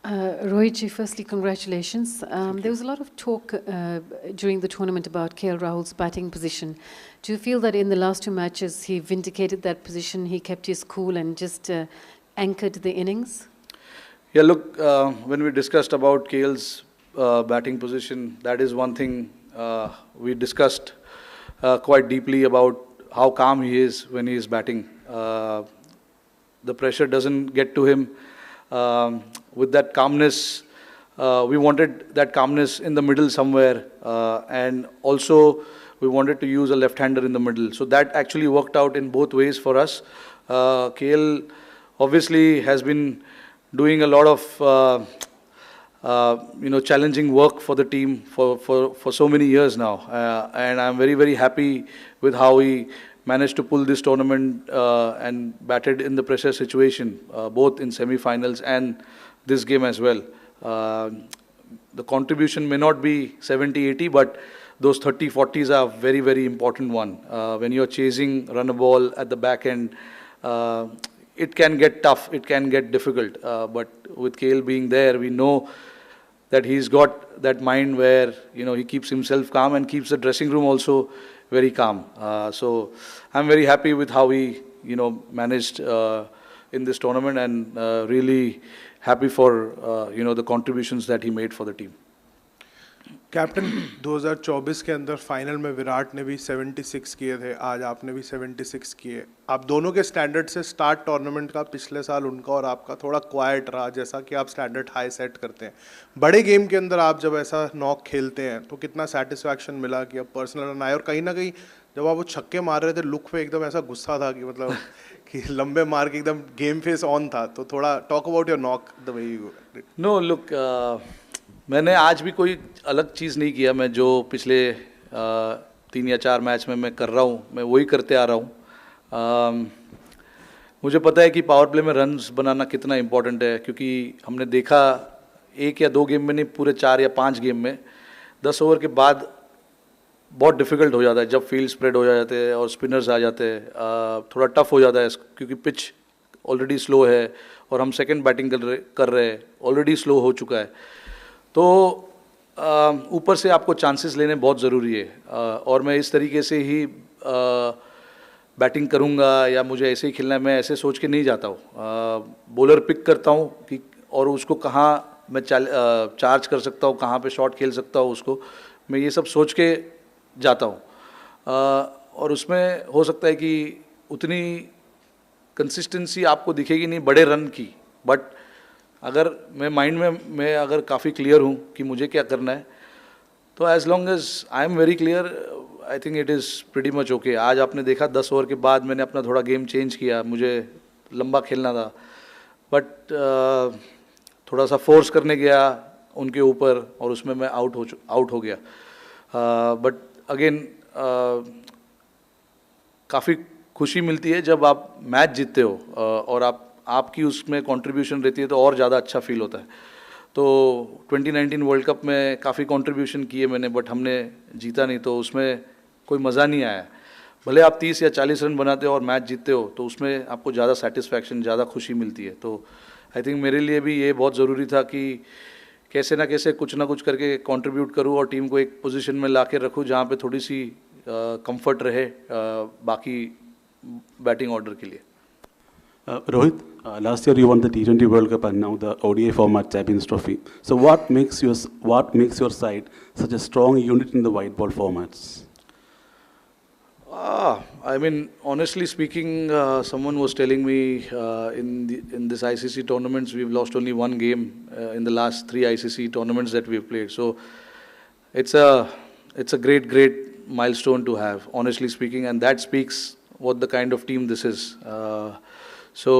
Rohit, firstly, congratulations. There was a lot of talk during the tournament about KL Rahul's batting position. Do you feel that in the last two matches he vindicated that position, he kept his cool and just anchored the innings? Yeah, look, when we discussed about KL's batting position, that is one thing we discussed quite deeply about how calm he is when he is batting. The pressure doesn't get to him. With that calmness, we wanted that calmness in the middle somewhere, and also we wanted to use a left-hander in the middle. So that actually worked out in both ways for us. KL obviously has been doing a lot of challenging work for the team for so many years now, and I'm very, very happy with how he managed to pull this tournament and batted in the pressure situation, both in semi-finals and this game as well. The contribution may not be 70-80, but those 30-40s are very, very important one. When you're chasing run a ball at the back end, it can get tough, it can get difficult. But with KL being there, we know that he's got that mind where he keeps himself calm and keeps the dressing room also very calm. So I'm very happy with how he managed in this tournament, and really happy for the contributions that he made for the team. Captain 2024 के अंदर final में विराट ने भी 76 किए थे, आज आपने भी 76 किए. आप दोनों के स्टैंडर्ड से स्टार्ट टूर्नामेंट का पिछले साल उनका और आपका थोड़ा क्वाइट रहा, जैसा कि आप स्टैंडर्ड हाई सेट करते हैं. बड़े गेम के अंदर आप जब ऐसा नॉक खेलते हैं तो कितना सेटिस्फैक्शन मिला कि अब पर्सनल रन आए, और कहीं ना कहीं जब आप वो छक्के मार रहे थे लुक पे एकदम ऐसा गुस्सा था कि मतलब कि लंबे मार के एकदम गेम फेस ऑन था. तो थोड़ा talk about your knock the way you. Know look, मैंने आज भी कोई अलग चीज़ नहीं किया. मैं जो पिछले 3 या 4 मैच में मैं कर रहा हूँ, मैं वही करते आ रहा हूँ. मुझे पता है कि पावर प्ले में रन्स बनाना कितना इम्पोर्टेंट है, क्योंकि हमने देखा 1 या 2 गेम में नहीं, पूरे 4 या 5 गेम में 10 ओवर के बाद बहुत डिफ़िकल्ट हो जाता है जब फील्ड स्प्रेड हो जाते हैं और स्पिनर्स आ जाते हैं. थोड़ा टफ हो जाता है क्योंकि पिच ऑलरेडी स्लो है और हम सेकंड बैटिंग कर रहे हैं, ऑलरेडी स्लो हो चुका है. तो ऊपर से आपको चांसेस लेने बहुत ज़रूरी है, और मैं इस तरीके से ही बैटिंग करूंगा या मुझे ऐसे ही खेलना है, मैं ऐसे सोच के नहीं जाता हूँ. बॉलर पिक करता हूँ कि और उसको कहाँ मैं चार्ज कर सकता हूँ, कहाँ पे शॉट खेल सकता हूँ, उसको मैं ये सब सोच के जाता हूँ. और उसमें हो सकता है कि उतनी कंसिस्टेंसी आपको दिखेगी नहीं बड़े रन की, बट अगर मैं माइंड में मैं अगर काफ़ी क्लियर हूँ कि मुझे क्या करना है, तो as long as I am very clear, I think it is pretty much okay. आज आपने देखा 10 ओवर के बाद मैंने अपना थोड़ा गेम चेंज किया, मुझे लंबा खेलना था, बट थोड़ा सा फोर्स करने गया उनके ऊपर और उसमें मैं आउट हो गया. बट अगेन काफ़ी खुशी मिलती है जब आप मैच जीतते हो और आपकी उसमें कंट्रीब्यूशन रहती है, तो और ज़्यादा अच्छा फील होता है. तो 2019 वर्ल्ड कप में काफ़ी कंट्रीब्यूशन किए मैंने, बट हमने जीता नहीं, तो उसमें कोई मज़ा नहीं आया. भले आप 30 या 40 रन बनाते हो और मैच जीतते हो, तो उसमें आपको ज़्यादा सेटिस्फैक्शन, ज़्यादा खुशी मिलती है. तो आई थिंक मेरे लिए भी ये बहुत ज़रूरी था कि कैसे ना कैसे कुछ ना कुछ करके कंट्रीब्यूट करूं और टीम को एक पोजीशन में ला के रखूँ जहाँ पे थोड़ी सी कंफर्ट रहे बाकी बैटिंग ऑर्डर के लिए. Rohit, last year you won the T20 World Cup and now the ODI format Champions Trophy. So what makes your side such a strong unit in the white ball formats? I mean, honestly speaking, someone was telling me in this ICC tournaments we've lost only one game in the last 3 ICC tournaments that we've played. So it's a great milestone to have, honestly speaking, and that speaks what the kind of team this is. So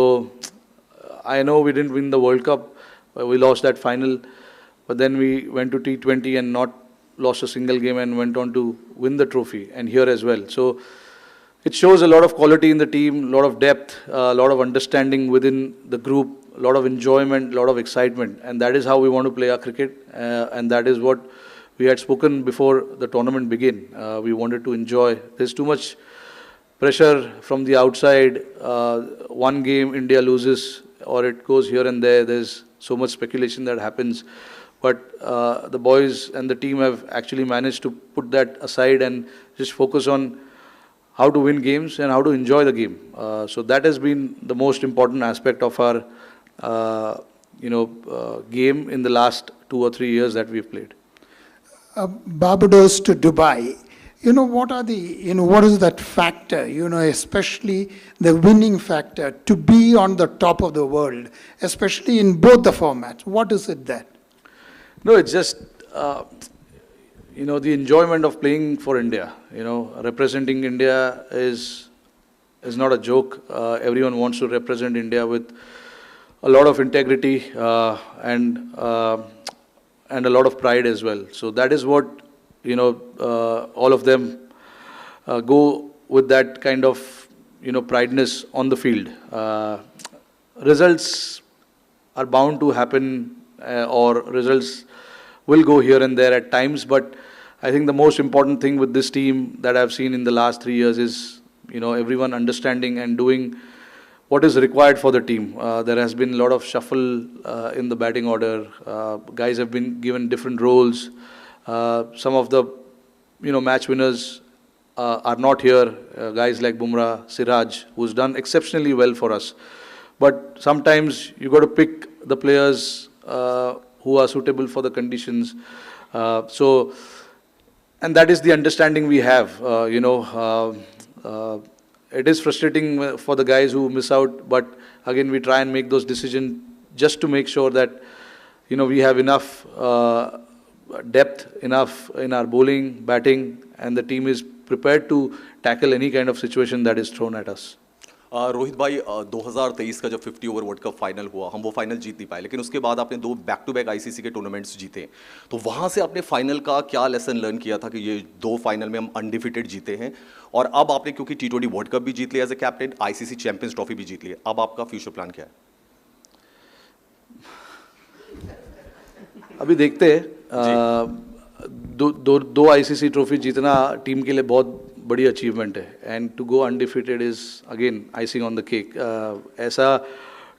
I know we didn't win the World Cup, we lost that final, but then we went to T20 and not lost a single game and went on to win the trophy, and here as well. So it shows a lot of quality in the team, a lot of depth, a lot of understanding within the group, a lot of enjoyment, a lot of excitement, and that is how we want to play our cricket, and that is what we had spoken before the tournament began. We wanted to enjoy. There's too much pressure from the outside. One game India loses or it goes here and there. There's so much speculation that happens. But the boys and the team have actually managed to put that aside and just focus on how to win games and how to enjoy the game. So that has been the most important aspect of our game in the last 2 or 3 years that we've played. Barbados to Dubai. What are what is that factor, especially the winning factor to be on the top of the world, especially in both the formats? What is it then? No, it's just, the enjoyment of playing for India. Representing India is not a joke. Everyone wants to represent India with a lot of integrity and a lot of pride as well. So that is what, all of them go with that kind of, prideness on the field. Results are bound to happen or results will go here and there at times, but I think the most important thing with this team that I've seen in the last 3 years is, everyone understanding and doing what is required for the team. There has been a lot of shuffle in the batting order. Guys have been given different roles. Some of the, match winners are not here. Guys like Bumrah, Siraj, who's done exceptionally well for us. But sometimes you got to pick the players who are suitable for the conditions. And that is the understanding we have. It is frustrating for the guys who miss out, but again, we try and make those decisions just to make sure that, we have enough depth, enough in our bowling, batting, and the team is prepared to tackle any kind of situation that is thrown at us. Rohit भाई 2023 का जब 50 over world cup final हुआ, हम वो final जीत नहीं पाए, लेकिन उसके बाद आपने 2 बैक टू बैक आईसीसी के टूर्नामेंट्स जीते, तो वहाँ से आपने फाइनल का क्या लेसन लर्न किया था कि ये 2 फाइनल में हम अनडिफिटेड जीते हैं, और अब आपने क्योंकि T20 वर्ल्ड कप भी जीत लिया as a captain, ICC champions trophy भी जीत ली, अब आपका फ्यूचर प्लान क्या है? अभी देखते हैं, दो आईसीसी ट्रॉफी जीतना टीम के लिए बहुत बड़ी अचीवमेंट है, and to go undefeated is again icing on the cake. ऐसा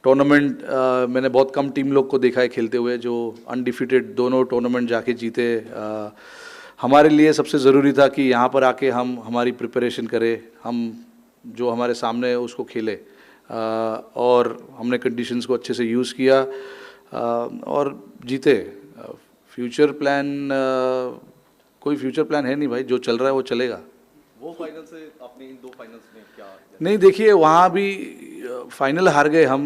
टूर्नामेंट मैंने बहुत कम टीम लोग को देखा है खेलते हुए जो अनडिफिटेड दोनों टूर्नामेंट जाके जीते. हमारे लिए सबसे ज़रूरी था कि यहाँ पर आके हम हमारी प्रिपरेशन करें, हम जो हमारे सामने है उसको खेले, और हमने कंडीशंस को अच्छे से यूज़ किया और जीते. फ्यूचर प्लान कोई फ्यूचर प्लान है नहीं भाई, जो चल रहा है वो चलेगा. वो फाइनल से आपने इन 2 फाइनल्स में क्या? नहीं, देखिए वहाँ भी फाइनल हार गए हम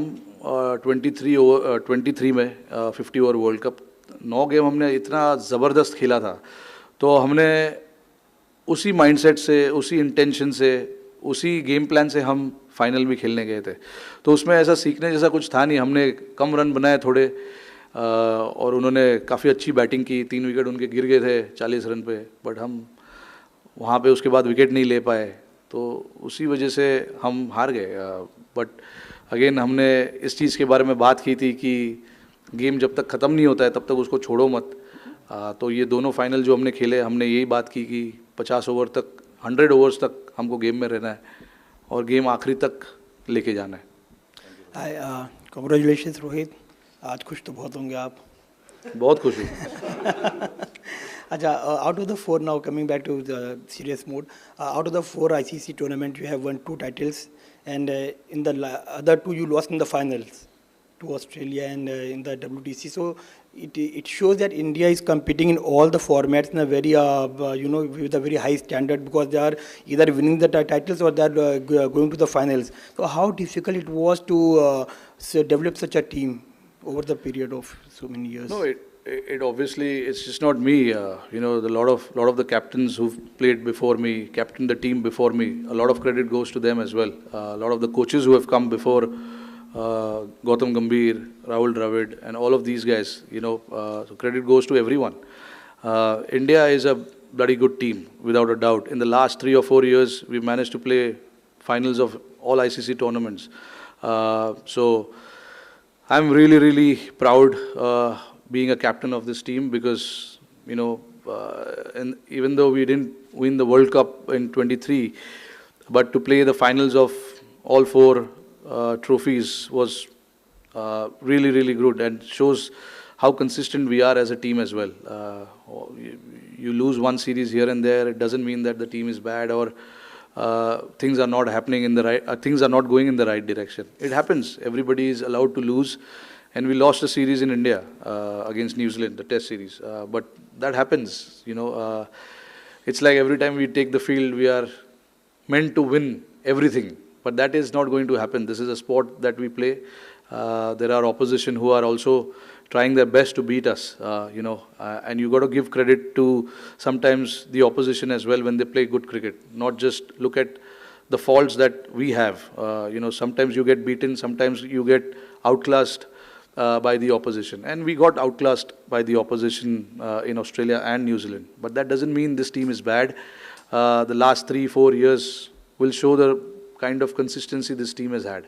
23 में 50 ओवर वर्ल्ड कप. 9 गेम हमने इतना ज़बरदस्त खेला था, तो हमने उसी माइंडसेट से, उसी इंटेंशन से, उसी गेम प्लान से हम फाइनल भी खेलने गए थे. तो उसमें ऐसा सीखने जैसा कुछ था नहीं. हमने कम रन बनाए थोड़े, और उन्होंने काफ़ी अच्छी बैटिंग की. 3 विकेट उनके गिर गए थे 40 रन पे, बट हम वहाँ पे उसके बाद विकेट नहीं ले पाए, तो उसी वजह से हम हार गए. बट अगेन हमने इस चीज़ के बारे में बात की थी कि गेम जब तक ख़त्म नहीं होता है तब तक उसको छोड़ो मत. तो ये दोनों फाइनल जो हमने खेले, हमने यही बात की कि 50 ओवर तक, 100 ओवर्स तक हमको गेम में रहना है और गेम आखिरी तक लेके जाना है. कांग्रेचुलेशंस रोहित, आज खुश तो बहुत होंगे आप. बहुत खुश हूँ. अच्छा, out of the 4 now, coming back to the serious mode, out of the 4 ICC tournaments, you have won 2 titles, and in the other 2 you lost in the finals to Australia and in the WTC. So it shows that India is competing in all the formats in a very with a very high standard, because they are either winning the titles or they are going to the finals. So how difficult it was to develop such a team over the period of so many years? No, it obviously, it's just not me. The lot of the captains who've played before me, captained the team before me, a lot of credit goes to them as well. A lot of the coaches who have come before, Gautam Gambhir, Rahul Dravid, and all of these guys, so credit goes to everyone. India is a bloody good team, without a doubt. In the last 3 or 4 years, we've managed to play finals of all ICC tournaments. So I'm really, really proud being a captain of this team, because and even though we didn't win the World Cup in 23, but to play the finals of all 4 trophies was really, really good, and shows how consistent we are as a team as well. You lose one series here and there, it doesn't mean that the team is bad or things are not happening in the right, things are not going in the right direction. It happens. Everybody is allowed to lose, and we lost a series in India against New Zealand, the Test series. But that happens. It's like every time we take the field, we are meant to win everything. But that is not going to happen. This is a sport that we play. There are opposition who are also trying their best to beat us, and you got to give credit to sometimes the opposition as well when they play good cricket. Not just look at the faults that we have. Sometimes you get beaten, sometimes you get outclassed by the opposition. And we got outclassed by the opposition in Australia and New Zealand. But that doesn't mean this team is bad. The last 3-4 years will show the kind of consistency this team has had.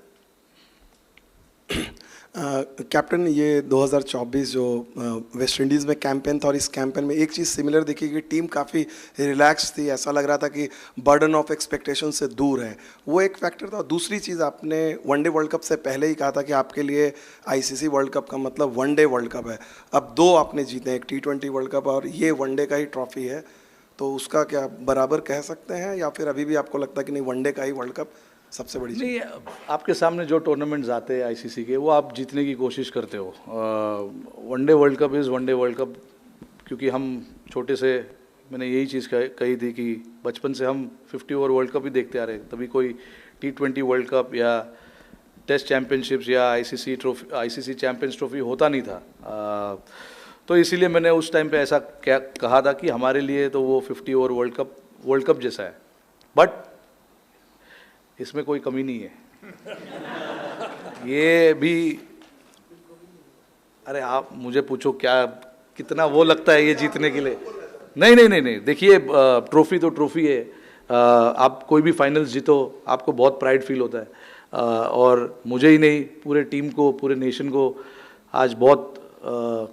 Captain, ये 2024 जो West Indies में campaign था और इस campaign में एक चीज़ similar देखी कि टीम काफ़ी रिलैक्स थी, ऐसा लग रहा था कि बर्डन ऑफ एक्सपेक्टेशन से दूर है, वो एक फैक्टर था। दूसरी चीज़, आपने वनडे वर्ल्ड कप से पहले ही कहा था कि आपके लिए आईसीसी वर्ल्ड कप का मतलब वनडे वर्ल्ड कप है। अब 2 आपने जीते, एक T20 वर्ल्ड कप और ये वनडे का ही ट्रॉफी है, तो उसका क्या बराबर कह सकते हैं या फिर अभी भी आपको लगता है कि नहीं वनडे का ही वर्ल्ड कप सबसे बड़ी? नहीं, आपके सामने जो टूर्नामेंट्स आते हैं आईसीसी के, वो आप जीतने की कोशिश करते हो। One day world cup is one day world cup, क्योंकि हम छोटे से, मैंने यही चीज़ कही थी कि बचपन से हम 50 ओवर वर्ल्ड कप ही देखते आ रहे हैं। तभी कोई T20 वर्ल्ड कप या टेस्ट चैम्पियनशिप्स या आईसीसी चैम्पियंस ट्रॉफी होता नहीं था। तो इसीलिए मैंने उस टाइम पे ऐसा कहा था कि हमारे लिए तो वो 50 ओवर वर्ल्ड कप जैसा है, बट इसमें कोई कमी नहीं है। ये भी, अरे आप मुझे पूछो क्या कितना वो लगता है ये जीतने के लिए। नहीं, देखिए, ट्रॉफी तो ट्रॉफी है। आप कोई भी फाइनल्स जीतो, आपको बहुत प्राइड फील होता है, और मुझे ही नहीं, पूरे टीम को, पूरे नेशन को आज बहुत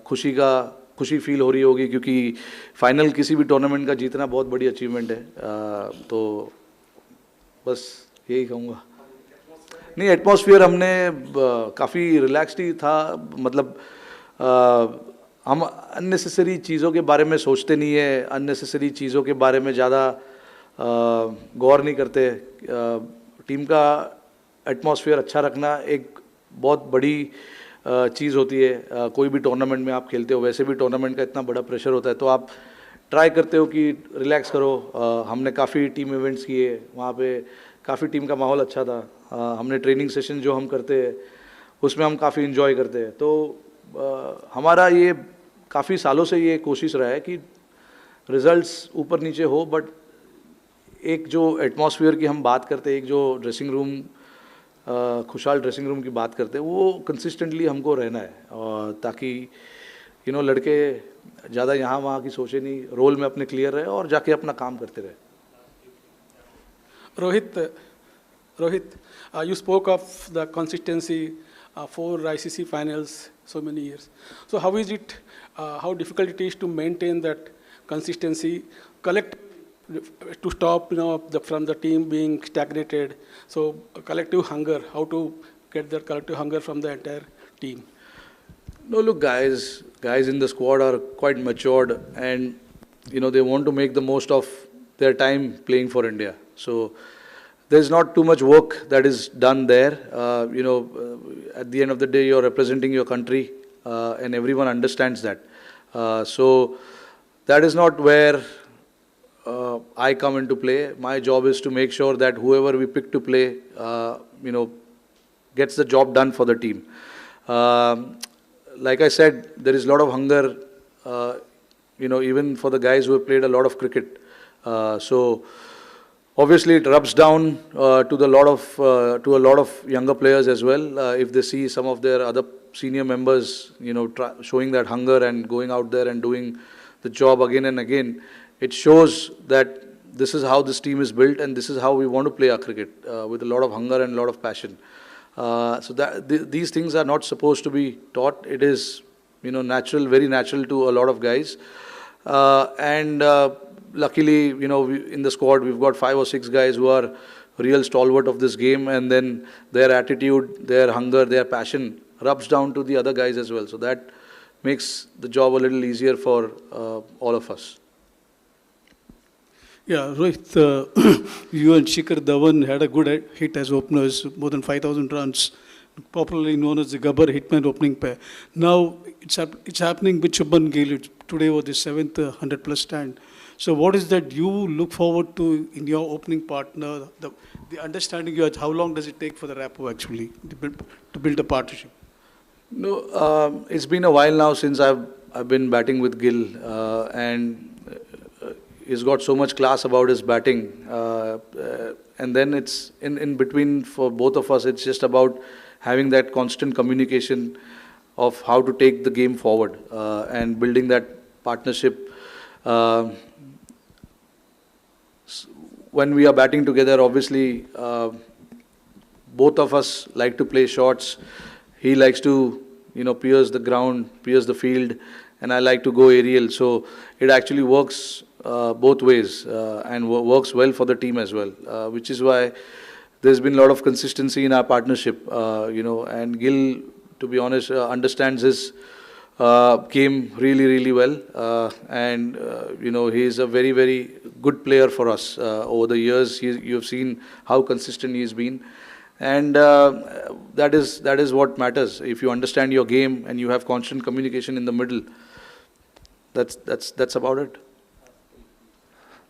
खुशी फील हो रही होगी, क्योंकि फाइनल किसी भी टूर्नामेंट का जीतना बहुत बड़ी अचीवमेंट है। तो बस यही कहूँगा। नहीं, एटमॉस्फेयर हमने काफ़ी रिलैक्स्ड ही था, मतलब हम अननेसेसरी चीज़ों के बारे में सोचते नहीं है, अननेसेसरी चीज़ों के बारे में ज़्यादा गौर नहीं करते। टीम का एटमॉस्फेयर अच्छा रखना एक बहुत बड़ी चीज़ होती है। कोई भी टूर्नामेंट में आप खेलते हो, वैसे भी टूर्नामेंट का इतना बड़ा प्रेशर होता है, तो आप ट्राई करते हो कि रिलैक्स करो। हमने काफ़ी टीम इवेंट्स किए, वहाँ पे काफ़ी टीम का माहौल अच्छा था। हमने ट्रेनिंग सेशन जो हम करते हैं उसमें हम काफ़ी इन्जॉय करते हैं। तो हमारा ये काफ़ी सालों से ये कोशिश रहा है कि रिजल्ट्स ऊपर नीचे हो, बट एक जो एटमॉस्फेयर की हम बात करते हैं, एक जो ड्रेसिंग रूम, खुशहाल ड्रेसिंग रूम की बात करते हैं, वो कंसिस्टेंटली हमको रहना है, और ताकि लड़के ज़्यादा यहाँ वहाँ की सोचे नहीं, रोल में अपने क्लियर रहे और जाके अपना काम करते रहे। Rohit, you spoke of the consistency for ICC finals so many years. So how is it, how difficult it is to maintain that consistency, to stop from the team being stagnated? So collective hunger, how to get that collective hunger from the entire team? No, look, guys in the squad are quite matured, and they want to make the most of their time playing for India. So there's not too much work that is done there. At the end of the day, you're representing your country, and everyone understands that. So that is not where I come into play. My job is to make sure that whoever we pick to play, gets the job done for the team. Like I said, there is a lot of hunger, even for the guys who have played a lot of cricket. So obviously it rubs down to a lot of younger players as well. If they see some of their other senior members, showing that hunger and going out there and doing the job again and again, it shows that this is how this team is built, and this is how we want to play our cricket, with a lot of hunger and a lot of passion. So that these things are not supposed to be taught. It is, natural, very natural to a lot of guys. Luckily, in the squad, we've got 5 or 6 guys who are real stalwart of this game, and then their attitude, their hunger, their passion rubs down to the other guys as well. So that makes the job a little easier for all of us. Yeah, Rohit, you and Shikhar Dhawan had a good hit as openers, more than 5,000 runs, popularly known as the Gabbar Hitman opening pair. Now it's happening with Shubman Gill. Today was the 7th 100-plus stand. So what is that you look forward to in your opening partner? The understanding you have, how long does it take for the rapport actually to build a partnership? No, it's been a while now since I've been batting with Gill, and he's got so much class about his batting. And then it's in between for both of us. It's just about having that constant communication of how to take the game forward and building that partnership. When we are batting together, obviously, both of us like to play shots. He likes to, pierce the ground, pierce the field, and I like to go aerial. So it actually works both ways and works well for the team as well, which is why there's been a lot of consistency in our partnership, and Gill, to be honest, understands his game really, really well, and he's a very, very good player for us over the years. You've seen how consistent he's been, and that is what matters. If you understand your game and you have constant communication in the middle, that's about it.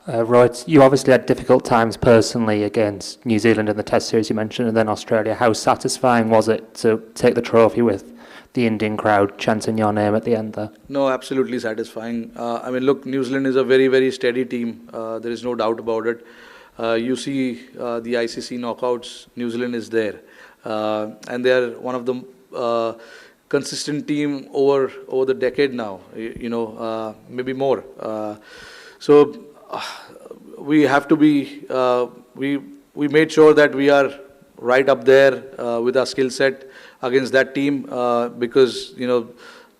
Rohit, you obviously had difficult times personally against New Zealand in the Test series you mentioned, and then Australia. How satisfying was it to take the trophy with the Indian crowd chanting your name at the end there? No, absolutely satisfying. Look, New Zealand is a very, very steady team. There is no doubt about it. You see the ICC knockouts, New Zealand is there. And they are one of the consistent team over the decade now, maybe more. So we have to be, we made sure that we are right up there with our skill set against that team because,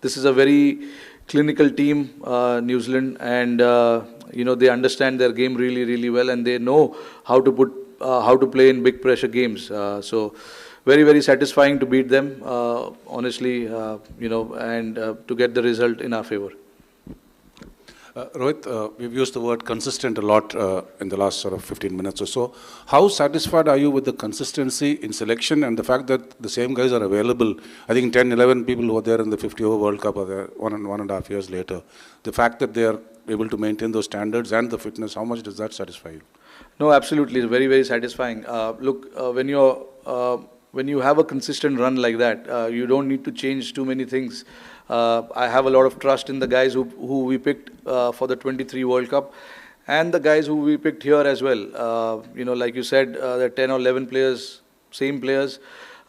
this is a very clinical team, New Zealand, and, they understand their game really, really well, and they know how to play in big pressure games. So very, very satisfying to beat them, honestly, and to get the result in our favor. Rohit, we've used the word consistent a lot in the last sort of 15 minutes or so. How satisfied are you with the consistency in selection and the fact that the same guys are available? I think 10, 11 people who were there in the 50-over World Cup are there 1.5 years later. The fact that they are able to maintain those standards and the fitness, how much does that satisfy you? No, absolutely. It's very, very satisfying. Look, when you have a consistent run like that, you don't need to change too many things. I have a lot of trust in the guys who we picked for the 23 World Cup and the guys who we picked here as well. Like you said, the 10 or 11 players, same players,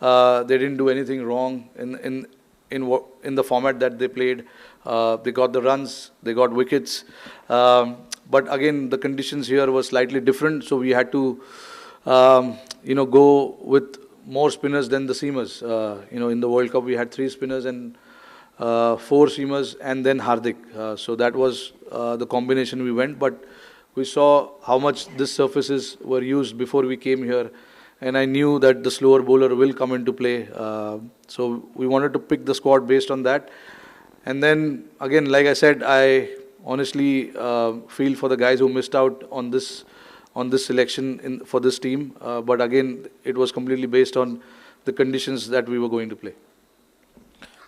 they didn't do anything wrong in the format that they played. They got the runs, they got wickets. But again, the conditions here were slightly different, so we had to, go with more spinners than the seamers. In the World Cup, we had 3 spinners and 4 seamers and then Hardik. So that was the combination we went. But we saw how much these surfaces were used before we came here. And I knew that the slower bowler will come into play. So we wanted to pick the squad based on that. And then, again, like I said, I honestly feel for the guys who missed out on this selection for this team. But again, it was completely based on the conditions that we were going to play.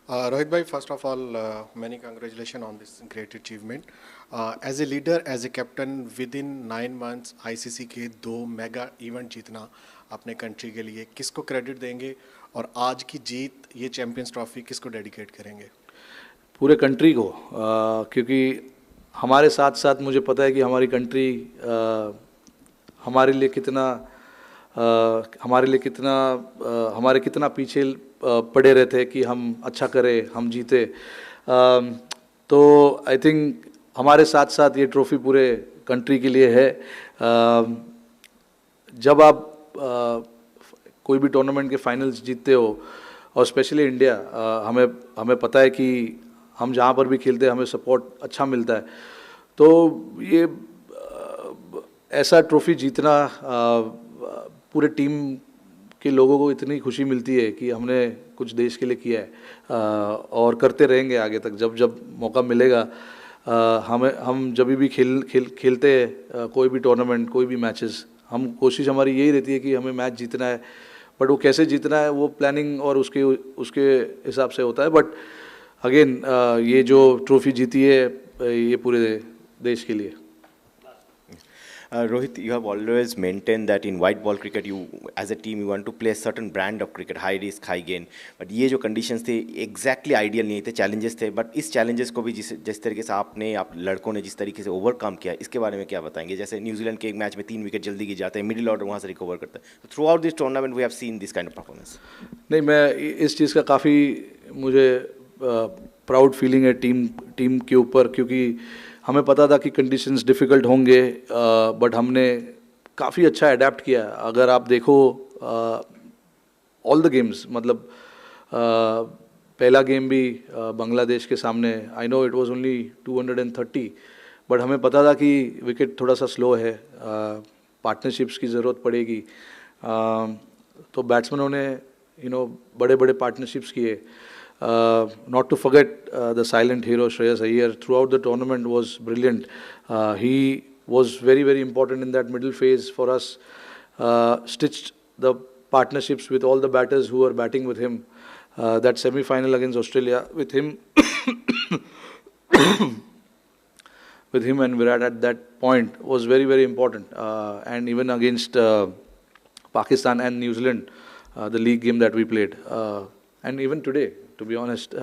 Rohit bhai, first of all, many congratulations on this great achievement. As a leader, as a captain, within 9 months, ICC के 2 mega event जीतना अपने country के लिए किसको credit देंगे और आज की जीत ये चैंपियंस ट्रॉफी किसको डेडिकेट करेंगे? पूरे कंट्री को, क्योंकि हमारे साथ साथ मुझे पता है कि हमारी कंट्री हमारे कितना पीछे पड़े रहते कि हम अच्छा करें, हम जीते. तो आई थिंक हमारे साथ साथ ये ट्रॉफी पूरे कंट्री के लिए है. जब आप कोई भी टूर्नामेंट के फाइनल्स जीतते हो और स्पेशली इंडिया, हमें पता है कि हम जहाँ पर भी खेलते हैं हमें सपोर्ट अच्छा मिलता है. तो ये ऐसा ट्रॉफी जीतना पूरे टीम कि लोगों को इतनी खुशी मिलती है कि हमने कुछ देश के लिए किया है और करते रहेंगे आगे तक। जब जब मौका मिलेगा हम जब भी खेलते हैं कोई भी टूर्नामेंट, कोई भी मैचेस, हम कोशिश हमारी यही रहती है कि हमें मैच जीतना है, बट वो कैसे जीतना है वो प्लानिंग और उसके हिसाब से होता है। बट अगेन ये जो ट्रॉफी जीती है ये पूरे देश के लिए। Rohit, you have always maintained that in white ball cricket, you as a team you want to play a certain brand of cricket, high risk, high gain. But ये जो conditions थे exactly ideal नहीं थे, challenges थे. But इस challenges को भी जिस तरीके से आप लड़कों ने जिस तरीके से overcome किया, इसके बारे में क्या बताएंगे? जैसे न्यूजीलैंड के एक मैच में 3 विकेट जल्दी गिर जाते हैं, मिडिल ऑर्डर वहाँ से रिकवर करता है. तो throughout this tournament we have seen this kind of performance. नहीं, मैं इस चीज़ का काफ़ी मुझे प्राउड फीलिंग है टीम के ऊपर, क्योंकि हमें पता था कि कंडीशंस डिफ़िकल्ट होंगे, बट हमने काफ़ी अच्छा अडेप्ट किया। अगर आप देखो ऑल द गेम्स, मतलब पहला गेम भी बांग्लादेश के सामने, I know it was only 230, but हमें पता था कि विकेट थोड़ा सा स्लो है, पार्टनरशिप्स की ज़रूरत पड़ेगी, तो बैट्समैनों ने बड़े बड़े पार्टनरशिप्स किए। Not to forget the silent hero Shreyas Iyer throughout the tournament was brilliant. He was very, very important in that middle phase for us. Stitched the partnerships with all the batters who were batting with him. That semi-final against Australia with him, with him and Virat at that point was very, very important. And even against Pakistan and New Zealand, the league game that we played, and even today. To be honest,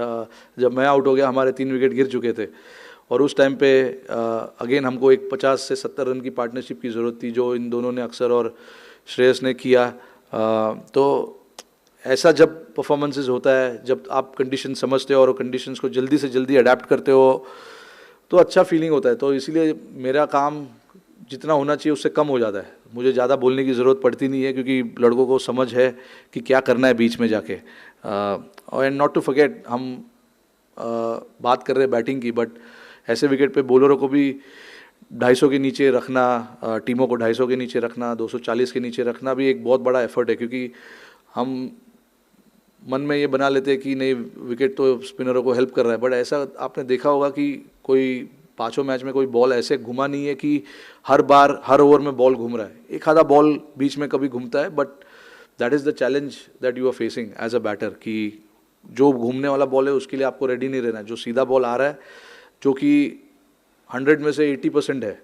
जब मैं out हो गया हमारे 3 wicket गिर चुके थे, और उस टाइम पे अगेन हमको एक 50 से 70 रन की पार्टनरशिप की ज़रूरत थी, जो इन दोनों ने अक्सर और श्रेयस ने किया। तो ऐसा जब परफॉर्मेंसेस होता है, जब आप कंडीशन समझते हो और कंडीशंस को जल्दी से जल्दी अडेप्ट करते हो, तो अच्छा फीलिंग होता है। तो इसीलिए मेरा काम जितना होना चाहिए उससे कम हो जाता है, मुझे ज़्यादा बोलने की ज़रूरत पड़ती नहीं है, क्योंकि लड़कों को समझ है कि क्या करना है बीच में जाके। एंड नॉट टू फॉरगेट, हम बात कर रहे हैं बैटिंग की, बट ऐसे विकेट पे बॉलरों को भी 250 के नीचे रखना, टीमों को 250 के नीचे रखना, 240 के नीचे रखना भी एक बहुत बड़ा एफर्ट है, क्योंकि हम मन में ये बना लेते हैं कि नहीं विकेट तो स्पिनरों को हेल्प कर रहा है, बट ऐसा आपने देखा होगा कि कोई 5 मैच में कोई बॉल ऐसे घुमा नहीं है कि हर बार हर ओवर में बॉल घूम रहा है। एक आधा बॉल बीच में कभी घूमता है, but that is the challenge that you are facing as a batter, कि जो घूमने वाला बॉल है उसके लिए आपको रेडी नहीं रहना है। जो सीधा बॉल आ रहा है, जो कि 100 में से 80% है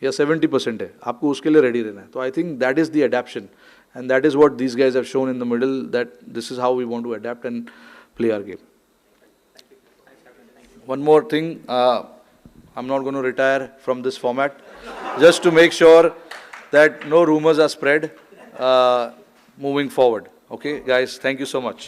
या 70% है, आपको उसके लिए रेडी रहना है। तो I think that is the adaption, and that is what these guys have shown in the middle, that this is how we want to adapt and play our game. One more thing, I'm not going to retire from this format, just to make sure that no rumors are spread moving forward. Okay, guys, thank you so much.